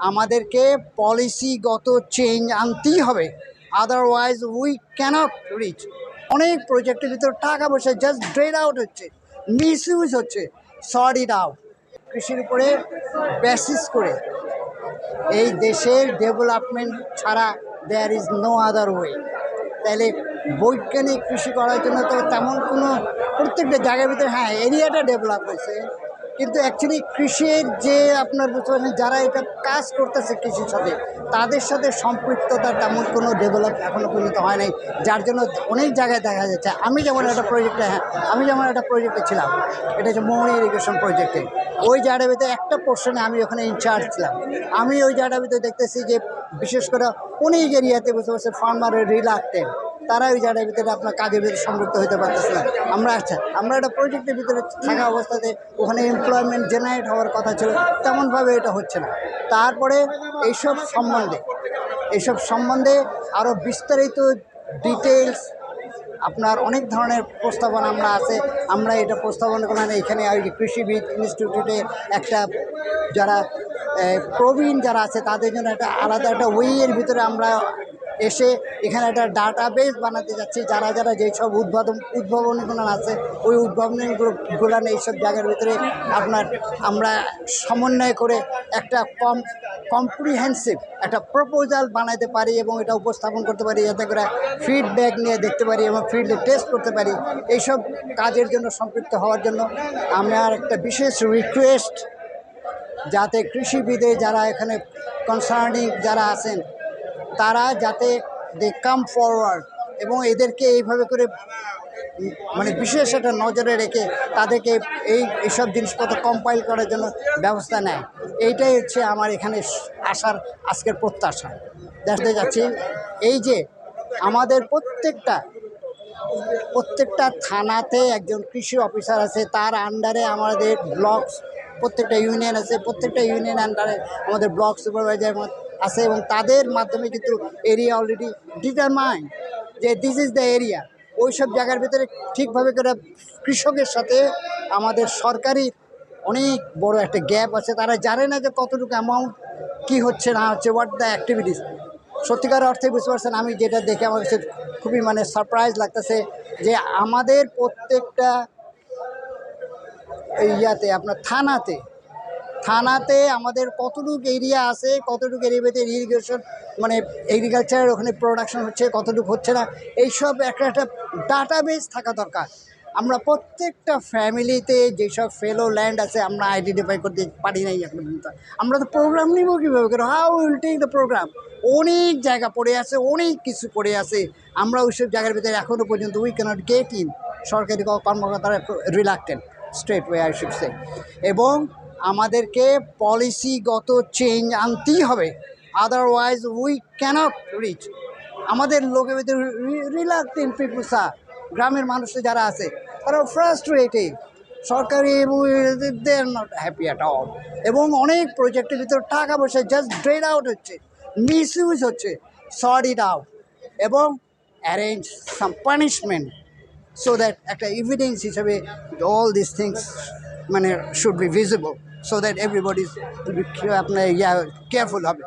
আমাদেরকে পলিসিগত চেঞ্জ আনতেই হবে, আদারওয়াইজ উই ক্যানট রিচ। অনেক প্রজেক্টের ভিতরে টাকা পয়সা জাস্ট ড্রেন আউট হচ্ছে, মিস ইউজ হচ্ছে, সর্ট ইট আউট। কৃষির উপরে বেসিস করে এই দেশের ডেভেলপমেন্ট ছাড়া there is no other way. তাহলে বৈজ্ঞানিক কৃষি করার জন্য তো তেমন কোনো, প্রত্যেকটা জায়গার ভিতরে হ্যাঁ এরিয়াটা ডেভেলপ হয়েছে, কিন্তু অ্যাকচুয়ালি কৃষির যে আপনার বুঝতে পারছেন যারা এটা কাজ করতেছে কৃষির সাথে, তাদের সাথে সম্পৃক্ততা তেমন কোনো ডেভেলপ এখনও পর্যন্ত হয় নাই, যার জন্য অনেক জায়গায় দেখা যাচ্ছে। আমি যেমন একটা প্রজেক্টে ছিলাম, এটা হচ্ছে মোহন ইরিগেশন প্রজেক্টে। ওই জায়গার ভিতরে একটা পোর্শনে আমি ওখানে ইনচার্জ ছিলাম। আমি ওই জায়গার ভিতরে দেখতেছি যে বিশেষ করে অনেক এরিয়াতে বুঝতে পারছি ফার্মারের রিলাক্টেন্ট, তারা ওই জায়গার ভিতরে আপনার কাজের ভিতরে সম্পৃক্ত হতে পারতেছে না। আমরা একটা প্রজেক্টের ভিতরে থাকা অবস্থাতে ওখানে এমপ্লয়মেন্ট জেনারেট হওয়ার কথা ছিল, তেমনভাবে এটা হচ্ছে না। তারপরে এইসব সম্বন্ধে আরও বিস্তারিত ডিটেলস আপনার অনেক ধরনের প্রস্তাবনা আমরা এটা প্রস্তাবনা করলাম এখানে কৃষিবিদ ইনস্টিটিউটে একটা যারা প্রবীণ যারা আছে তাদের জন্য একটা আলাদা একটা ওয়ের ভিতরে আমরা এসে এখানে একটা ডাটাবেস বানাতে যাচ্ছি, যারা যেসব উদ্ভাবনীগুলো আছে ওই উদ্ভাবনীগুলো এইসব জায়গার ভিতরে আমরা সমন্বয় করে একটা কম্প্রিহেন্সিভ একটা প্রপোজাল বানাতে পারি এবং এটা উপস্থাপন করতে পারি, যাতে করে ফিডব্যাক নিয়ে দেখতে পারি এবং ফিল্ডে টেস্ট করতে পারি। এইসব কাজের জন্য সম্পৃক্ত হওয়ার জন্য আমার একটা বিশেষ রিকোয়েস্ট, যাতে কৃষিবিদে যারা এখানে কনসার্নিং যারা আছেন তারা যাতে দে কাম ফরওয়ার্ড এবং এদেরকে এইভাবে করে মানে বিশেষ একটা নজরে রেখে তাদেরকে এইসব জিনিসপত্র কম্পাইল করার জন্য ব্যবস্থা নেয়। এইটাই হচ্ছে আমার এখানে আসার আজকের প্রত্যাশা। দেখতে যাচ্ছি এই যে আমাদের প্রত্যেকটা থানাতে একজন কৃষি অফিসার আছে, তার আন্ডারে আমাদের ব্লকস প্রত্যেকটা ইউনিয়ন আছে, প্রত্যেকটা ইউনিয়ন আন্ডারে আমাদের ব্লক সুপারভাইজার আছে এবং তাদের মাধ্যমে কিন্তু এরিয়া অলরেডি ডিটারমাইন যে দিস ইজ দ্য এরিয়া। ওই সব জায়গার ভিতরে ঠিকভাবে করে কৃষকের সাথে আমাদের সরকারি অনেক বড় একটা গ্যাপ আছে, তারা জানে না যে কতটুকু অ্যামাউন্ট কী হচ্ছে না হচ্ছে, হোয়াট দ্য অ্যাক্টিভিটিস। সত্যিকার অর্থে বুঝতে পারছেন, আমি যেটা দেখে আমার কাছে খুবই সারপ্রাইজ লাগতেছে যে আমাদের প্রত্যেকটা আপনার থানাতে আমাদের কতটুকু এরিয়া আছে, কতটুকু এরিয়াতে ইরিগেশন এগ্রিকালচারের ওখানে প্রোডাকশন হচ্ছে, কতটুকু হচ্ছে না, এইসব একটা ডাটাবেস থাকা দরকার। আমরা প্রত্যেকটা ফ্যামিলিতে যেসব ফেলো ল্যান্ড আছে আমরা আইডেন্টিফাই করতে পারি নাই এখন পর্যন্ত। আমরা তো প্রোগ্রাম নিব কীভাবে করে, how will take the program. অনেক জায়গা পড়ে আছে, অনেক কিছু পড়ে আছে, আমরা ওইসব জায়গার ভিতরে এখনও পর্যন্ত উই ক্যানট গেট ইন। সরকারি কর্মকর্তারা reluctant straight way I should say. এবং আমাদেরকে পলিসিগত চেঞ্জ আনতেই হবে, আদারওয়াইজ উই ক্যানট রিচ। আমাদের লোকের ভিতরে রিলাক্টেন্ট পিপল, গ্রামের মানুষরা যারা আছে তারা ফ্রাস্ট্রেটেড, সরকারি they are not happy at all. এবং অনেক প্রজেক্টের ভিতরে টাকা পয়সা জাস্ট ড্রেন আউট হচ্ছে, মিস ইউজ হচ্ছে, সর্ট ইট আউট এবং arrange some punishment so that একটা এভিডেন্স হিসেবে all this things should be visible, so that everybody will be আপনার কেয়ারফুল হবে।